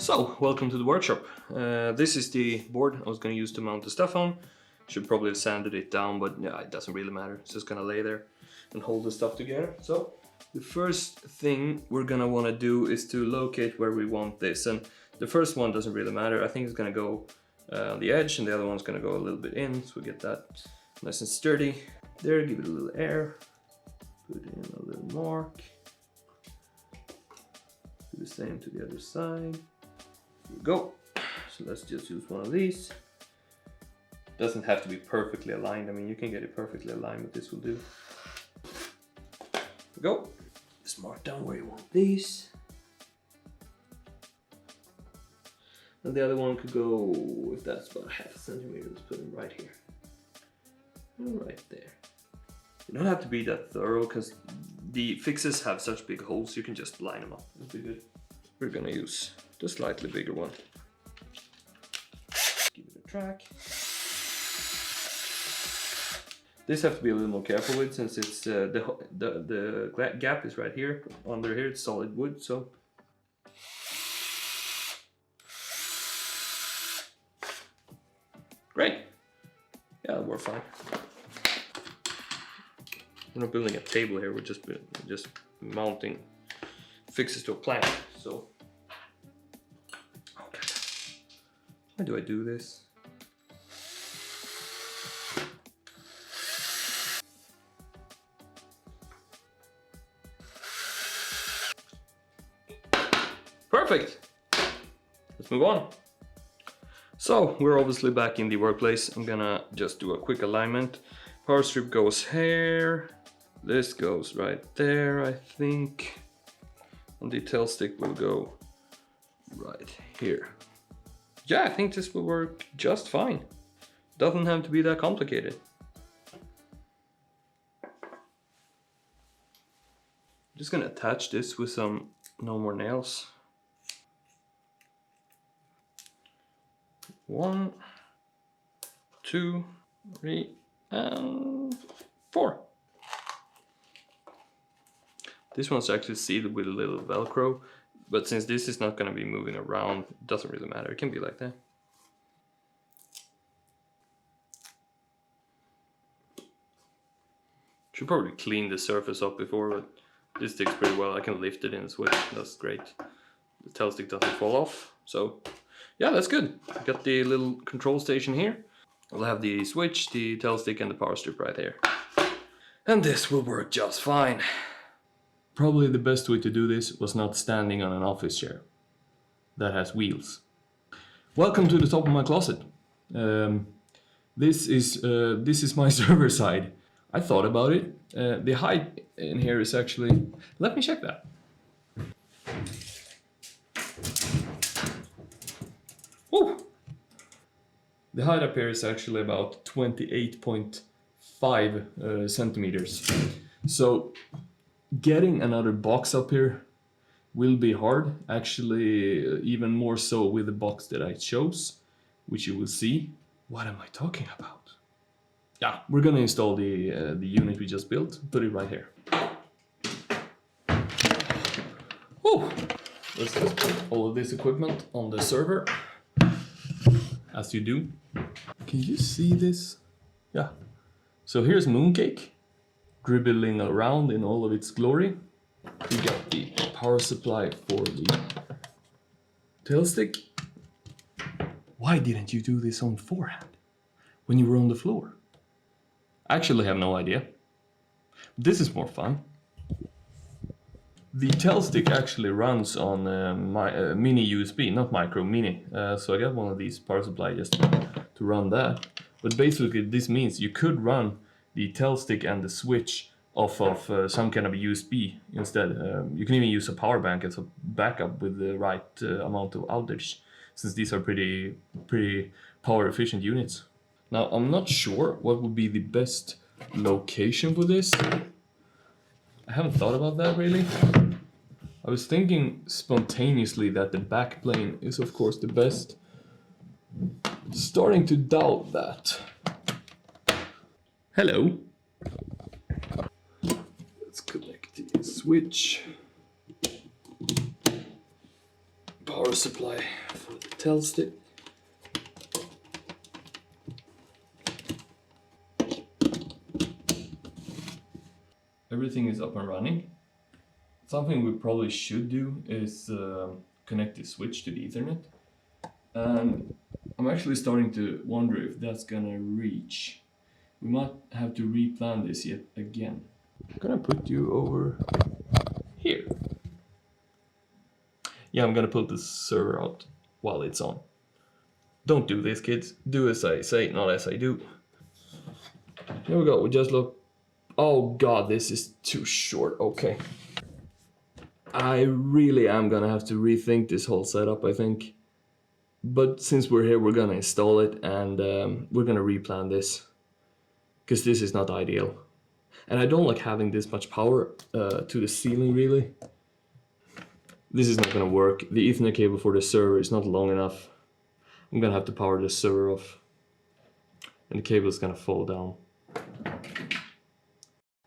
So, welcome to the workshop. This is the board I was going to use to mount the stuff on. Should probably have sanded it down, but yeah, it doesn't really matter. It's just going to lay there and hold the stuff together. So, the first thing we're going to want to do is to locate where we want this. And the first one doesn't really matter. I think it's going to go on the edge, and the other one's going to go a little bit in. So we get that nice and sturdy. There, give it a little air. Put in a little mark. Do the same to the other side. Here we go. So let's just use one of these. Doesn't have to be perfectly aligned. I mean, you can get it perfectly aligned, but this will do. Here we go. Just mark down where you want these. And the other one could go, if that's about ½ centimeter, let's put them right here. And right there. You don't have to be that thorough because the fixes have such big holes, you can just line them up. That'll be good. We're gonna use the slightly bigger one. Give it a track. This have to be a little more careful with since it's the gap is right here. Under here it's solid wood, so. Great. Yeah, it'll work fine. We're not building a table here, we're just mounting fixes to a plank, so. Okay. Why do I do this? Perfect! Let's move on. So, we're obviously back in the workplace. I'm gonna just do a quick alignment. Power strip goes here. This goes right there, I think. And the tail stick will go right here. Yeah, I think this will work just fine. Doesn't have to be that complicated. I'm just gonna attach this with some no more nails. 1, 2, 3, and 4. This one's actually sealed with a little Velcro, but since this is not going to be moving around, it doesn't really matter. It can be like that. Should probably clean the surface up before, but this sticks pretty well. I can lift it in a switch. That's great. The tail stick doesn't fall off, so yeah, that's good. Got the little control station here. I'll have the switch, the tail stick, and the power strip right here. And this will work just fine. Probably the best way to do this was not standing on an office chair that has wheels. Welcome to the top of my closet. This is my server side. I thought about it. The height in here is actually... Let me check that. Woo! The height up here is actually about 28.5 centimeters. So getting another box up here will be hard, actually even more so with the box that I chose, which you will see. What am I talking about? Yeah, we're gonna install the unit we just built, put it right here. Woo! Let's just put all of this equipment on the server, as you do. Can you see this? Yeah. So here's Mooncake, dribbling around in all of its glory. We got the power supply for the tail stick. Why didn't you do this on forehand when you were on the floor? I actually have no idea. This is more fun. The tail stick actually runs on my mini USB, not micro, mini. So I got one of these power supply just to run that. But basically this means you could run the tail stick and the switch off of some kind of a USB instead. You can even use a power bank as a backup with the right amount of outage, since these are pretty power efficient units. Now I'm not sure what would be the best location for this. I haven't thought about that really. I was thinking spontaneously that the back plane is of course the best. Starting to doubt that. Hello. Let's connect the switch. Power power supply for the Telstick. Everything is up and running. Something we probably should do is connect the switch to the Ethernet. And I'm actually starting to wonder if that's gonna reach. We might have to replan this yet again. I'm gonna put you over here. Yeah, I'm gonna pull the server out while it's on. Don't do this, kids. Do as I say, not as I do. Here we go, we just look. Oh god, this is too short, okay. I really am gonna have to rethink this whole setup, I think. But since we're here, we're gonna install it and we're gonna replan this. Because this is not ideal. And I don't like having this much power to the ceiling, really. This is not gonna work. The Ethernet cable for the server is not long enough. I'm gonna have to power the server off. And the cable is gonna fall down.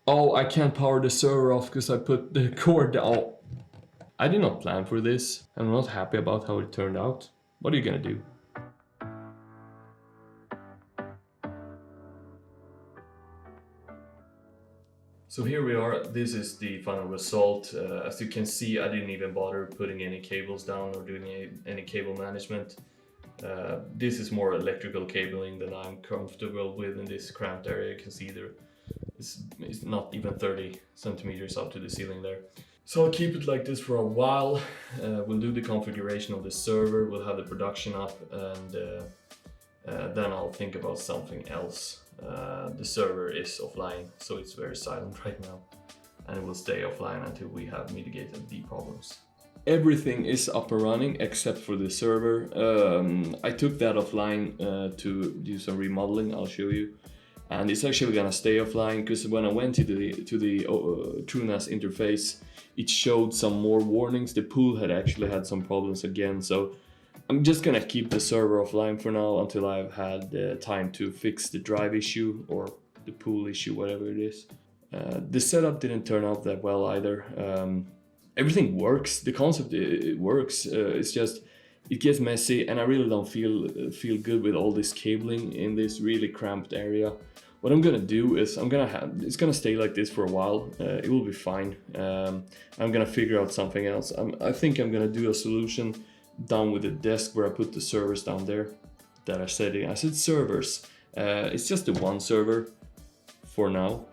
Oh, I can't power the server off because I put the cord down. I did not plan for this. I'm not happy about how it turned out. What are you gonna do? So here we are, this is the final result. As you can see, I didn't even bother putting any cables down or doing any cable management. This is more electrical cabling than I'm comfortable with in this cramped area. You can see there, it's not even 30 centimeters up to the ceiling there. So I'll keep it like this for a while. We'll do the configuration of the server, we'll have the production up, and then I'll think about something else. The server is offline, so it's very silent right now, and it will stay offline until we have mitigated the problems. Everything is up and running except for the server. I took that offline to do some remodeling, I'll show you. And it's actually gonna stay offline because when I went to the TrueNAS interface, it showed some more warnings. The pool had actually had some problems again, so I'm just gonna keep the server offline for now until I've had time to fix the drive issue or the pool issue, whatever it is. The setup didn't turn out that well either. Everything works, the concept it works, it's just it gets messy and I really don't feel good with all this cabling in this really cramped area. What I'm gonna do is it's gonna stay like this for a while. It will be fine. I'm gonna figure out something else. I think I'm gonna do a solution down with the desk where I put the servers down there that I said servers. It's just the one server for now.